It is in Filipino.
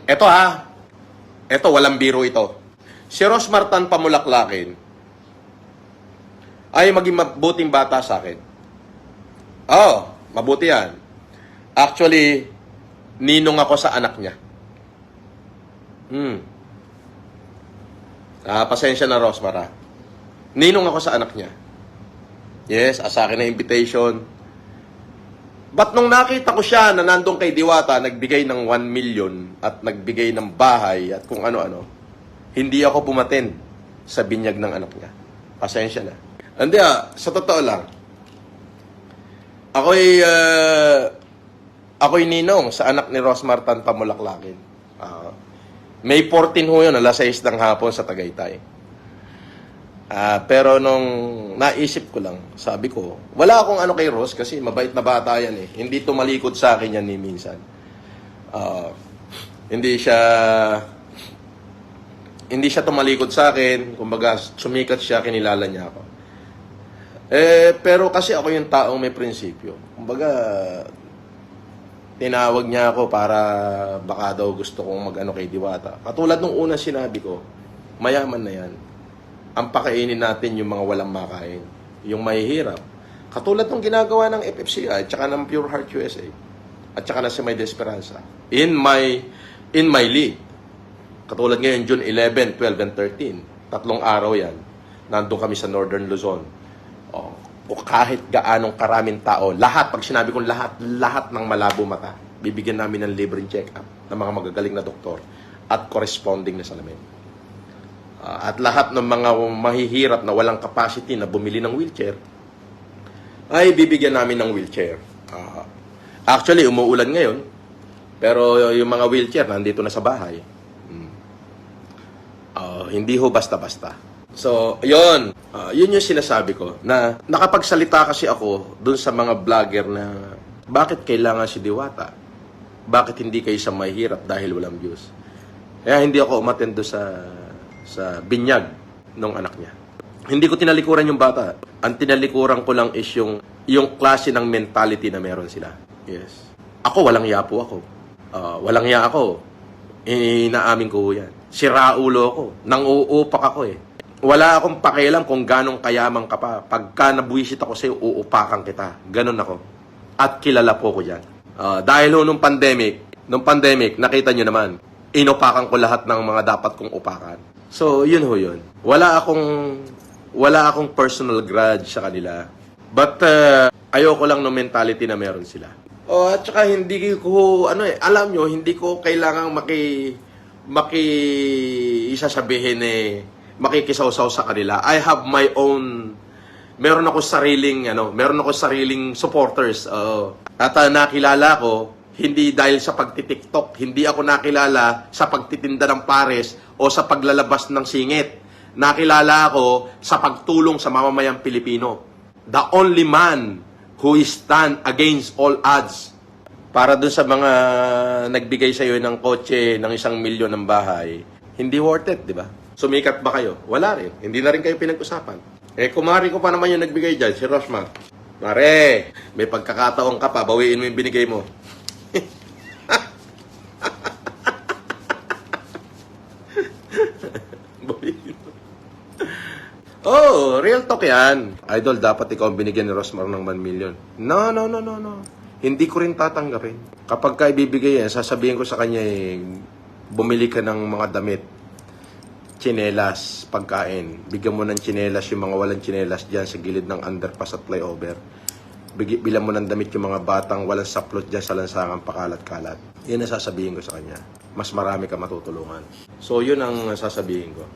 Eto ha, eto walang biro ito. Si Rosmar Tan Pamulaklakin ay maging mabuting bata sa akin. Oh, mabuti yan. Actually, ninong ako sa anak niya. Pasensya na, Rosmar ha. Ninong ako sa anak niya. Yes, sa akin na invitation. But nung nakita ko siya na nandun kay Diwata, nagbigay ng 1 million at nagbigay ng bahay at kung ano-ano, hindi ako pumatin sa binyag ng anak niya. Pasensya na. Hindi sa totoo lang, ako'y ninong sa anak ni Rosmar Tan Pamulaklakin. May 14 ho yun, alas 6 ng hapon sa Tagaytay. Pero nung naisip ko lang, sabi ko, wala akong ano kay Ros kasi mabait na bata yan eh. Hindi tumalikod sa akin yan ni minsan. Hindi siya tumalikod sa akin. Kumbaga, sumikat siya, kinilala niya ako. Pero kasi ako yung taong may prinsipyo. Kumbaga, tinawag niya ako para baka daw gusto kong mag-ano kay Diwata. Katulad nung unang sinabi ko, mayaman na yan. Ang pakainin natin yung mga walang makain, yung mahihirap. Katulad ng ginagawa ng FFCI at saka ng Pure Heart USA at saka na si May Desperanza. In my league. Katulad ngayon, June 11, 12, and 13. 3 araw yan. Nandun kami sa Northern Luzon. O kahit gaanong karaming tao, lahat, pag sinabi kong lahat ng malabo mata, bibigyan namin ng libreng check-up ng mga magagaling na doktor at corresponding na salamin. At lahat ng mga mahihirap na walang capacity na bumili ng wheelchair, ay bibigyan namin ng wheelchair. Actually, umuulan ngayon, pero yung mga wheelchair nandito na sa bahay. Hindi ho basta-basta. So, yun yung sinasabi ko, na nakapagsalita kasi ako dun sa mga vlogger na bakit kailangan si Diwata? Bakit hindi kayo sa mahihirap dahil walang views? Kaya hindi ako umatendo sa binyag ng anak niya. Hindi ko tinalikuran yung bata. Ang tinalikuran ko lang is yung klase ng mentality na meron sila. Yes. Ako, walang iya po ako. Walang iya ako. Inaamin ko yan. Siraulo ako. Nang-uupak ako eh. Wala akong pakialam kung ganong kayaman ka pa. Pagka nabuwisit ako sa'yo, uupakan kita. Ganon ako. At kilala po ko dyan. Dahil nung pandemic, nakita nyo naman, inupakan ko lahat ng mga dapat kong upakan. So, yun ho yun. Wala akong personal grudge sa kanila. But, ayoko lang ng mentality na meron sila. At saka hindi ko, alam nyo, hindi ko kailangang isasabihin makikisaw-saw sa kanila. I have my own, meron ako sariling supporters. At nakilala ko, hindi dahil sa pagtitiktok, hindi ako nakilala sa pagtitinda ng pares o sa paglalabas ng singit. Nakilala ako sa pagtulong sa mamamayang Pilipino. The only man who stand against all odds. Para dun sa mga nagbigay sa iyo ng kotse ng 1 milyon ng bahay, hindi worth it, di ba? Sumikat ba kayo? Wala rin. Hindi na rin kayo pinag-usapan. Kumari ko pa naman yung nagbigay dyan, si Rosmar. Mare, may pagkakataon ka pa, bawiin mo yung binigay mo. Real talk yan. Idol, dapat ikaw ang binigyan ni Rosmar ng 1 million. No. Hindi ko rin tatanggapin. Kapag ka ibibigay yan, sasabihin ko sa kanya, bumili ka ng mga damit, tsinelas, pagkain. Bigyan mo ng tsinelas yung mga walang tsinelas dyan sa gilid ng underpass at flyover. Bilan mo ng damit yung mga batang walang saplot dyan sa lansangang pakalat-kalat. Yan ang sasabihin ko sa kanya. Mas marami ka matutulungan. So, yun ang sasabihin ko.